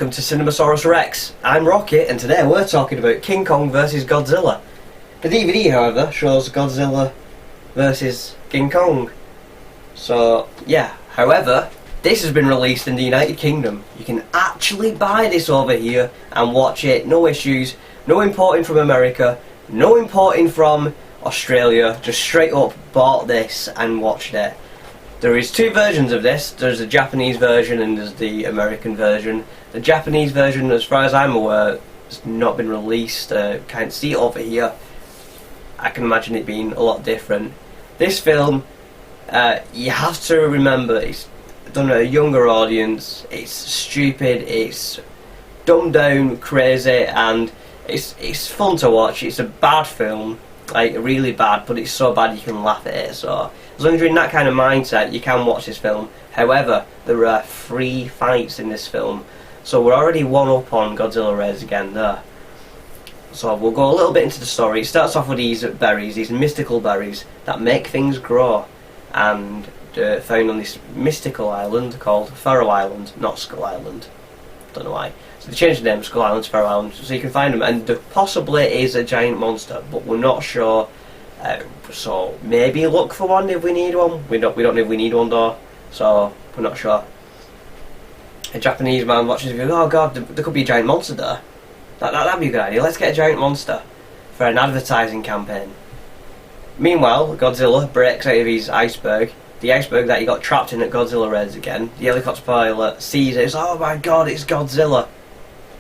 welcome to Cinemasaurus Rex. I'm Rocket, and today we're talking about King Kong vs Godzilla. The DVD, however, shows Godzilla versus King Kong. So, yeah. However, this has been released in the United Kingdom. You can actually buy this over here and watch it, no issues. No importing from America, no importing from Australia. Just straight up bought this and watched it. There is two versions of this. There's the Japanese version and there's the American version. The Japanese version, as far as I'm aware, has not been released. Can't see it over here. I can imagine it being a lot different. This film, you have to remember, it's done at a younger audience. It's stupid, it's dumbed down, crazy, and it's fun to watch. It's a bad film, like really bad, but it's so bad you can laugh at it. So as long as you're in that kind of mindset, you can watch this film. However, there are 3 fights in this film, so we're already one up on Godzilla Raids again there. So we'll go a little bit into the story. It starts off with these berries, these mystical berries that make things grow, and found on this mystical island called Faroe Island, not Skull Island. Don't know why. So they changed the name, Skull Island to Faroe Island, so you can find them, and there possibly is a giant monster, but we're not sure. So maybe look for one if we need one. We don't know if we need one though, so we're not sure. A Japanese man watching this video, oh god, there could be a giant monster there. That'd be a good idea. Let's get a giant monster for an advertising campaign. Meanwhile, Godzilla breaks out of his iceberg. The iceberg that he got trapped in at Godzilla Raids again. The helicopter pilot sees it. It's oh my god, it's Godzilla.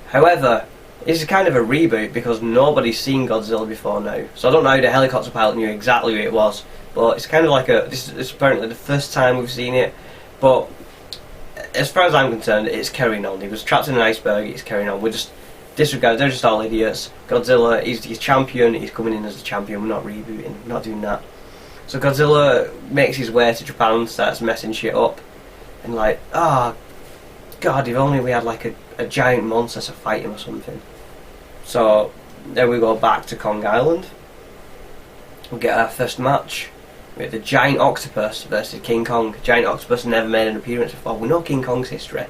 However, it's kind of a reboot because nobody's seen Godzilla before now. So I don't know how the helicopter pilot knew exactly who it was, but it's kind of like this is apparently the first time we've seen it. But as far as I'm concerned, it's carrying on. He was trapped in an iceberg. It's carrying on. We're just disregard. They're just all idiots. Godzilla, he's champion. He's coming in as the champion. We're not rebooting. We're not doing that. So Godzilla makes his way to Japan, starts messing shit up, and like, oh god, if only we had like a giant monster to fight him or something. So then we go back to Kong Island. We get our first match with the Giant Octopus versus King Kong. Giant Octopus never made an appearance before. We know King Kong's history,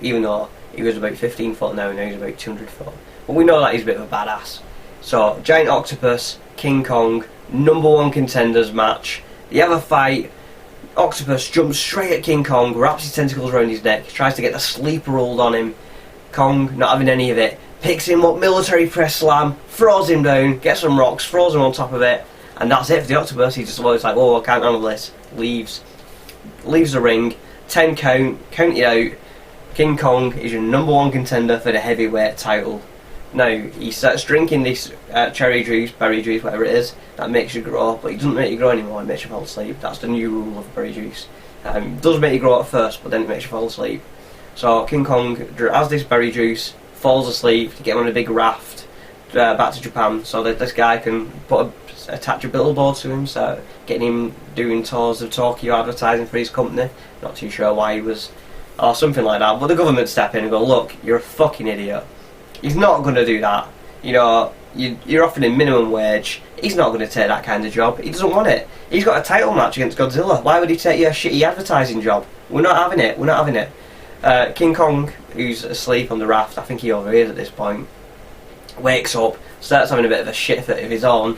even though he was about 15 foot now he's about 200 foot. But we know that he's a bit of a badass. So Giant Octopus, King Kong, #1 contenders match. They have a fight. Octopus jumps straight at King Kong, wraps his tentacles around his neck, tries to get the sleeper hold on him. Kong, not having any of it, picks him up, military press slam, throws him down, gets some rocks, throws him on top of it, and that's it for the Octopus. He just always like, oh, I can't handle this. Leaves the ring. 10 count it out. King Kong is your #1 contender for the heavyweight title. Now, he starts drinking this cherry juice, berry juice, whatever it is, that makes you grow, but it doesn't make you grow anymore, it makes you fall asleep. That's the new rule of berry juice. It does make you grow at first, but then it makes you fall asleep. So King Kong has this berry juice, falls asleep, to get him on a big raft back to Japan, so that this guy can attach a billboard to him, so getting him doing tours of Tokyo advertising for his company. Not too sure why he was, or something like that, but the government step in and go, look, you're a fucking idiot. He's not going to do that. You know, you're offering him minimum wage. He's not going to take that kind of job. He doesn't want it. He's got a title match against Godzilla. Why would he take your shitty advertising job? We're not having it. We're not having it. King Kong, who's asleep on the raft, I think he overhears at this point, wakes up, starts having a bit of a shit fit of his own,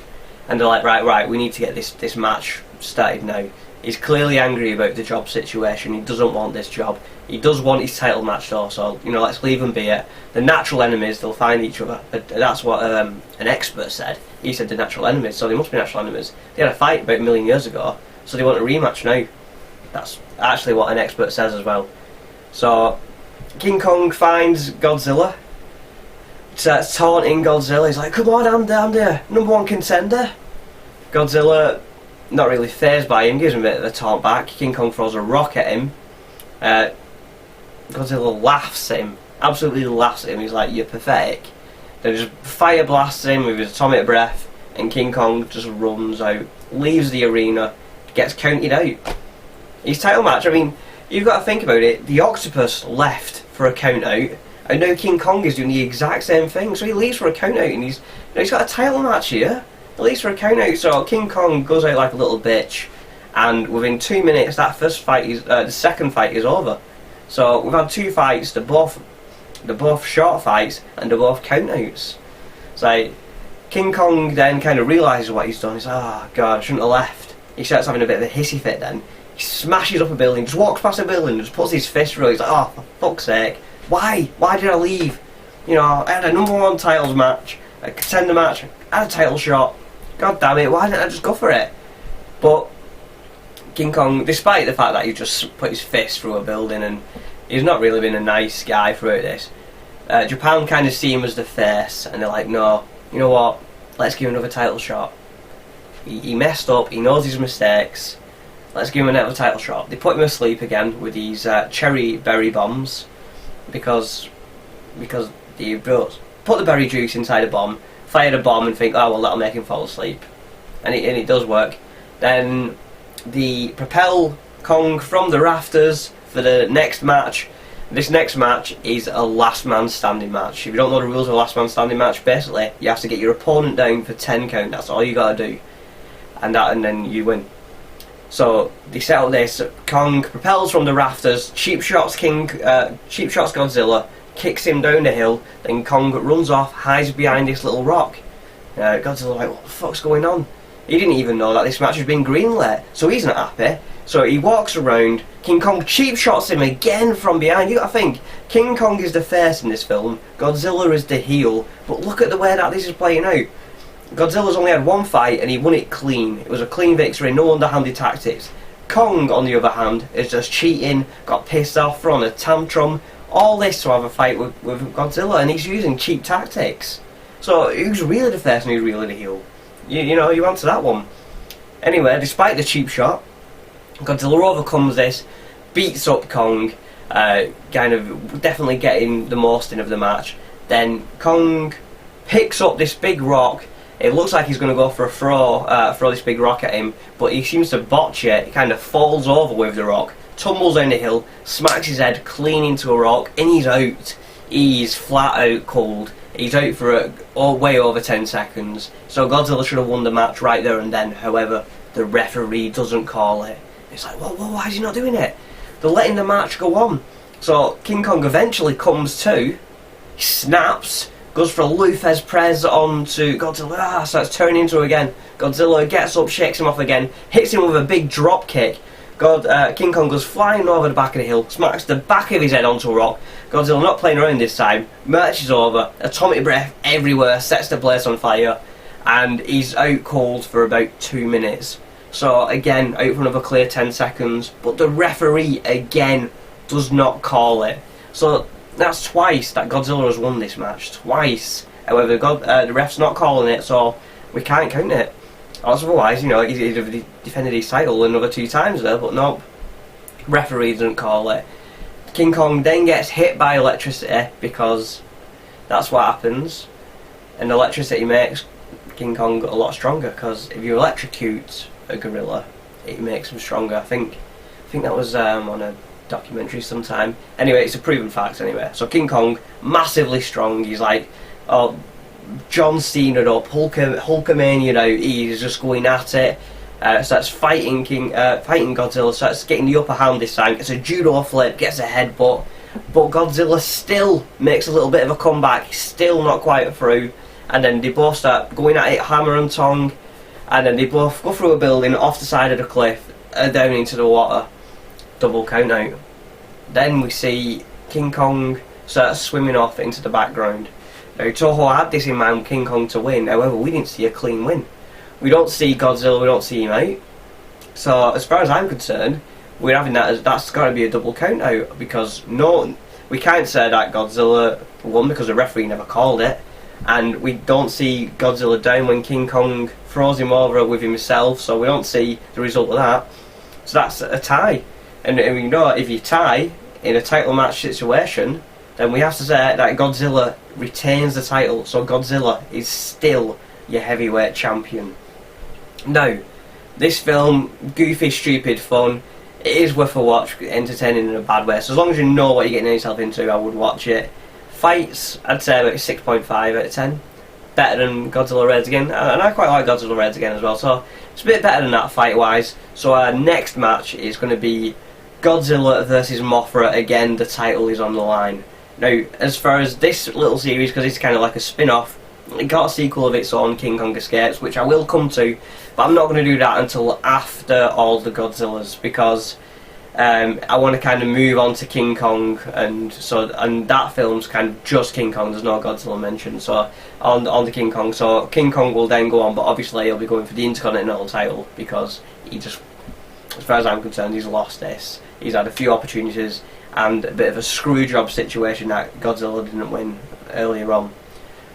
and they're like, right, we need to get this match started now. He's clearly angry about the job situation. He doesn't want this job. He does want his title match though, so, you know, let's leave them be it. The natural enemies, they'll find each other. That's what an expert said. He said the natural enemies, so they must be natural enemies. They had a fight about a million years ago, so they want a rematch now. That's actually what an expert says as well. So, King Kong finds Godzilla, starts taunting Godzilla. He's like, come on, I'm there, #1 contender. Godzilla, not really fazed by him, gives him a bit of a taunt back. King Kong throws a rock at him. Godzilla laughs at him, absolutely laughs at him. He's like, you're pathetic. Then just fire blasts him with his atomic breath, and King Kong just runs out, leaves the arena, gets counted out. His title match, I mean, you've got to think about it. The Octopus left for a count out, and now King Kong is doing the exact same thing. So he leaves for a count out, and he's got a title match here. He leaves for a count out, so King Kong goes out like a little bitch, and within 2 minutes, that first fight is the second fight is over. So we've had 2 fights. They're both They're both short fights and they're both countouts. It's like King Kong then kind of realises what he's done. He's like, oh god, I shouldn't have left. He starts having a bit of a hissy fit then. He smashes up a building, just walks past a building, just puts his fist through it. He's like, oh, for fuck's sake. Why? Why did I leave? You know, I had a #1 titles match, a contender match, I had a title shot. God damn it, why didn't I just go for it? But King Kong, despite the fact that he just put his fist through a building and he's not really been a nice guy throughout this, Japan kind of see him as the face and they're like, no, you know what, let's give him another title shot. He messed up, he knows his mistakes, let's give him another title shot. They put him asleep again with these cherry berry bombs because they put the berry juice inside a bomb, fired a bomb and think, oh well, that'll make him fall asleep. And it does work. Then they propel Kong from the rafters for the next match. This next match is a last man standing match. If you don't know the rules of a last man standing match, basically you have to get your opponent down for 10 count. That's all you gotta do, and then you win. So they settle this. Kong propels from the rafters, cheap shots Godzilla, kicks him down the hill. Then Kong runs off, hides behind this little rock. Godzilla's like, what the fuck's going on? He didn't even know that this match has been greenlit, so he's not happy. So he walks around, King Kong cheap shots him again from behind. You gotta think, King Kong is the face in this film, Godzilla is the heel, but look at the way that this is playing out. Godzilla's only had one fight and he won it clean. It was a clean victory, no underhanded tactics. Kong, on the other hand, is just cheating, got pissed off, throwing a tantrum, all this to have a fight with Godzilla, and he's using cheap tactics. So who's really the face and who's really the heel? You know, you answer that one. Anyway, despite the cheap shot, Godzilla overcomes this, beats up Kong, kind of definitely getting the most in of the match. Then Kong picks up this big rock. It looks like he's going to go for a throw this big rock at him, but he seems to botch it. He kind of falls over with the rock, tumbles down the hill, smacks his head clean into a rock, and he's out. He's flat out cold. He's out for way over 10 seconds. So Godzilla should have won the match right there and then. However, the referee doesn't call it. It's like, whoa, why is he not doing it? They're letting the match go on. So King Kong eventually comes to, he snaps, goes for a Lufez press onto Godzilla, starts turning into him again. Godzilla gets up, shakes him off again, hits him with a big drop kick. King Kong goes flying over the back of the hill, smacks the back of his head onto a rock. Godzilla, not playing around this time, marches over, atomic breath everywhere, sets the place on fire, and he's out cold for about 2 minutes. So again, out for another clear 10 seconds, but the referee again does not call it. So that's twice that Godzilla has won this match, twice. However, the ref's not calling it, so we can't count it. Otherwise, you know, he'd have defended his title another 2 times there, but nope. Referee doesn't call it. King Kong then gets hit by electricity, because that's what happens. And electricity makes King Kong a lot stronger, because if you electrocute a gorilla, it makes him stronger. I think that was on a documentary sometime. Anyway, it's a proven fact anyway. So King Kong, massively strong. He's like, oh, John Cena up, Hulkamania out. He's just going at it. Starts fighting Godzilla. Starts getting the upper hand this time. Gets a judo flip, gets a headbutt, but Godzilla still makes a little bit of a comeback. He's still not quite through. And then they both start going at it, hammer and tongue. And then they both go through a building, off the side of the cliff, down into the water. Double count out. Then we see King Kong start swimming off into the background. Now Toho had this in mind, King Kong to win. However, we didn't see a clean win. We don't see Godzilla, we don't see him out. So as far as I'm concerned, we're having that as that's got to be a double count out, because no, we can't say that Godzilla won because the referee never called it, and we don't see Godzilla down when King Kong throws him over with himself, so we don't see the result of that. So that's a tie. And you know, if you tie in a title match situation, then we have to say that Godzilla retains the title, so Godzilla is still your heavyweight champion. Now, this film, goofy, stupid, fun, it is worth a watch, entertaining in a bad way, so as long as you know what you're getting yourself into, I would watch it. Fights, I'd say about 6.5 out of 10. Better than Godzilla Raids Again, and I quite like Godzilla Raids Again as well, so it's a bit better than that fight-wise. So our next match is going to be Godzilla versus Mothra. Again, the title is on the line. Now, as far as this little series, because it's kind of like a spin-off, it got a sequel of its own, King Kong Escapes, which I will come to, but I'm not going to do that until after all the Godzillas, because I want to kind of move on to King Kong, and that film's kind of just King Kong. There's no Godzilla mentioned, so on the King Kong. So King Kong will then go on, but obviously he'll be going for the Intercontinental title, because he just, as far as I'm concerned, he's lost this. He's had a few opportunities and a bit of a screw job situation that Godzilla didn't win earlier on.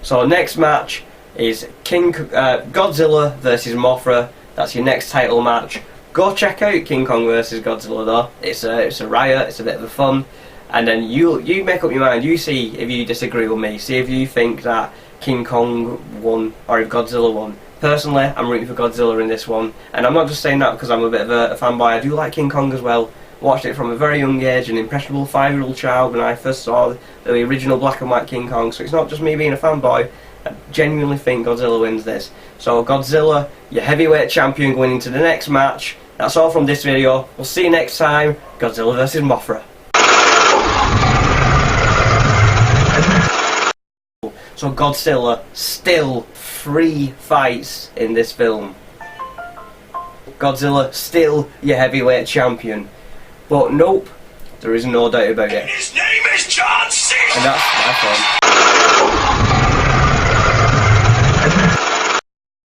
So next match is Godzilla versus Mothra. That's your next title match. Go check out King Kong versus Godzilla though. It's a riot. It's a bit of a fun. And then you make up your mind. You see if you disagree with me. See if you think that King Kong won or if Godzilla won. Personally, I'm rooting for Godzilla in this one, and I'm not just saying that because I'm a bit of a fanboy. I do like King Kong as well. Watched it from a very young age, an impressionable 5-year-old child when I first saw the original black and white King Kong, so it's not just me being a fanboy. I genuinely think Godzilla wins this. So Godzilla, your heavyweight champion, going into the next match. That's all from this video. We'll see you next time. Godzilla vs Mothra. So Godzilla still 3 fights in this film. Godzilla still your heavyweight champion. But nope, there is no doubt about it. His name is John Cena! And that's my fun.